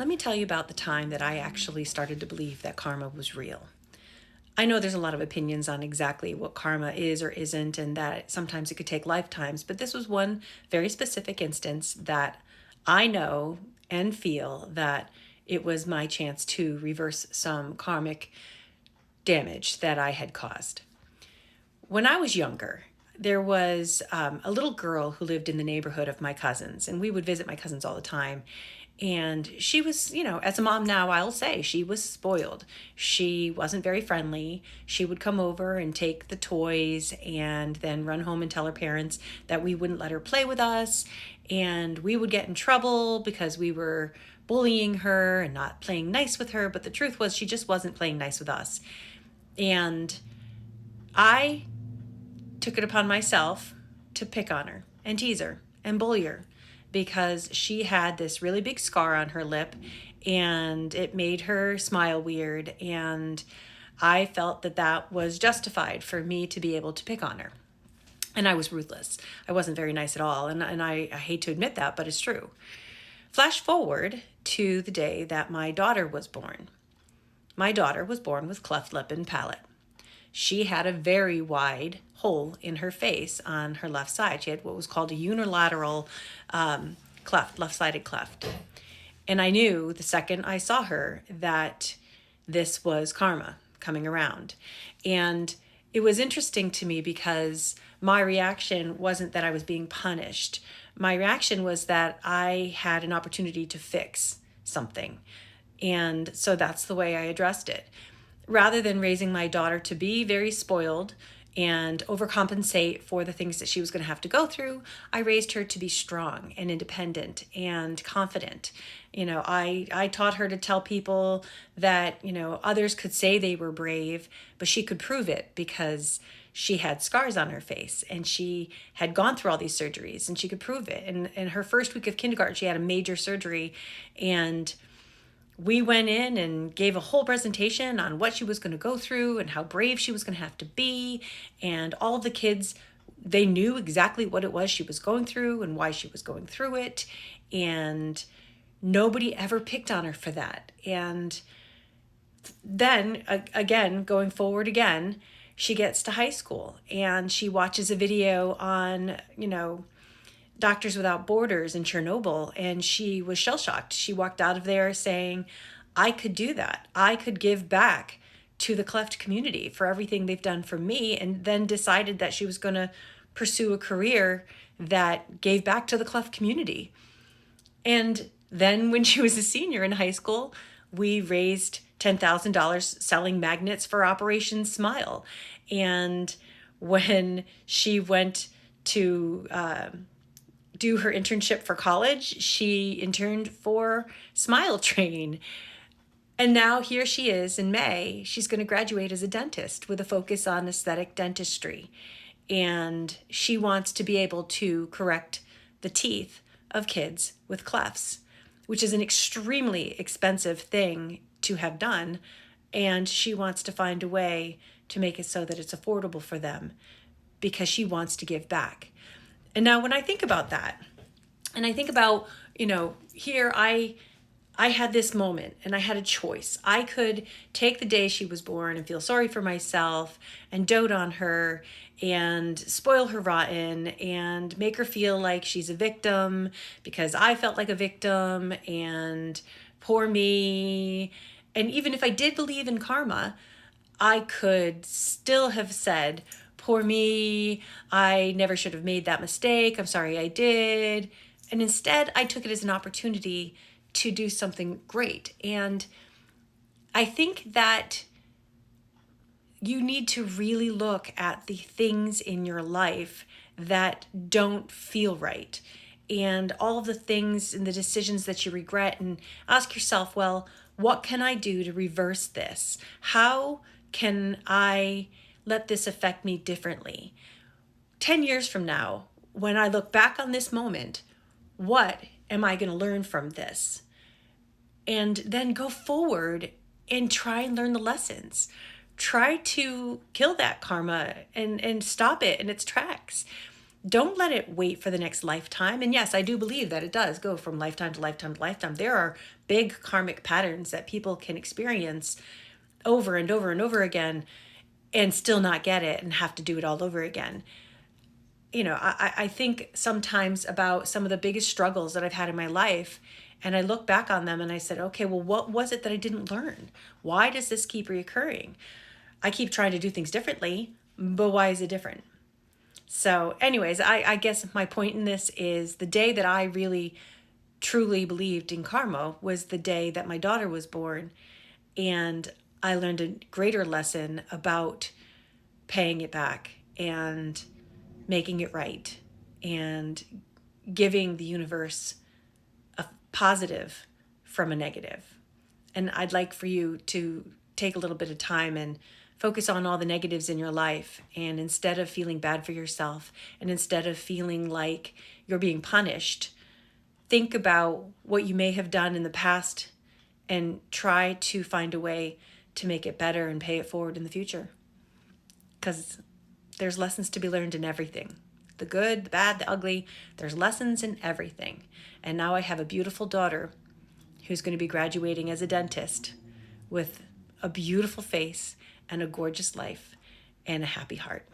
Let me tell you about the time that I actually started to believe that karma was real. I know there's a lot of opinions on exactly what karma is or isn't, and that sometimes it could take lifetimes, but this was one very specific instance that I know and feel that it was my chance to reverse some karmic damage that I had caused. When I was younger, there was a little girl who lived in the neighborhood of my cousins, and we would visit my cousins all the time. And she was, as a mom now, I'll say she was spoiled. She wasn't very friendly. She would come over and take the toys and then run home and tell her parents that we wouldn't let her play with us. And we would get in trouble because we were bullying her and not playing nice with her. But the truth was, she just wasn't playing nice with us. And I took it upon myself to pick on her and tease her and bully her because she had this really big scar on her lip and it made her smile weird. And I felt that that was justified for me to be able to pick on her. And I was ruthless. I wasn't very nice at all. And I hate to admit that, but it's true. Flash forward to the day that my daughter was born. My daughter was born with cleft lip and palate. She had a very wide hole in her face on her left side. She had what was called a unilateral cleft, left-sided cleft. And I knew the second I saw her that this was karma coming around. And it was interesting to me because my reaction wasn't that I was being punished. My reaction was that I had an opportunity to fix something. And so that's the way I addressed it. Rather than raising my daughter to be very spoiled and overcompensate for the things that she was going to have to go through, I raised her to be strong and independent and confident. I taught her to tell people that, others could say they were brave, but she could prove it because she had scars on her face and she had gone through all these surgeries and she could prove it. And in her first week of kindergarten, she had a major surgery, and we went in and gave a whole presentation on what she was going to go through and how brave she was going to have to be. And all of the kids, they knew exactly what it was she was going through and why she was going through it. And nobody ever picked on her for that. And then again, going forward again, she gets to high school and she watches a video on, Doctors Without Borders in Chernobyl, and she was shell-shocked. She walked out of there saying, I could do that. I could give back to the cleft community for everything they've done for me, and then decided that she was going to pursue a career that gave back to the cleft community. And then when she was a senior in high school, we raised $10,000 selling magnets for Operation Smile. And when she went to do her internship for college, she interned for Smile Train. And now here she is in May. She's going to graduate as a dentist with a focus on aesthetic dentistry. And she wants to be able to correct the teeth of kids with clefts, which is an extremely expensive thing to have done. And she wants to find a way to make it so that it's affordable for them because she wants to give back. And now when I think about that, and I think about, here I had this moment and I had a choice. I could take the day she was born and feel sorry for myself and dote on her and spoil her rotten and make her feel like she's a victim because I felt like a victim and poor me. And even if I did believe in karma, I could still have said, poor me, I never should have made that mistake. I'm sorry I did. And instead, I took it as an opportunity to do something great. And I think that you need to really look at the things in your life that don't feel right and all of the things and the decisions that you regret, and ask yourself, well, what can I do to reverse this? How can I let this affect me differently? 10 years from now, when I look back on this moment, what am I going to learn from this? And then go forward and try and learn the lessons. Try to kill that karma and stop it in its tracks. Don't let it wait for the next lifetime. And yes, I do believe that it does go from lifetime to lifetime to lifetime. There are big karmic patterns that people can experience over and over and over again and still not get it and have to do it all over again. I think sometimes about some of the biggest struggles that I've had in my life, and I look back on them and I said, okay, well, what was it that I didn't learn? Why does this keep reoccurring? I keep trying to do things differently, but why is it different? So, anyways, I guess my point in this is the day that I really truly believed in karma was the day that my daughter was born. And I learned a greater lesson about paying it back and making it right and giving the universe a positive from a negative. And I'd like for you to take a little bit of time and focus on all the negatives in your life. And instead of feeling bad for yourself and instead of feeling like you're being punished, think about what you may have done in the past and try to find a way to make it better and pay it forward in the future. Because there's lessons to be learned in everything. The good, the bad, the ugly. There's lessons in everything. And now I have a beautiful daughter who's going to be graduating as a dentist with a beautiful face and a gorgeous life and a happy heart.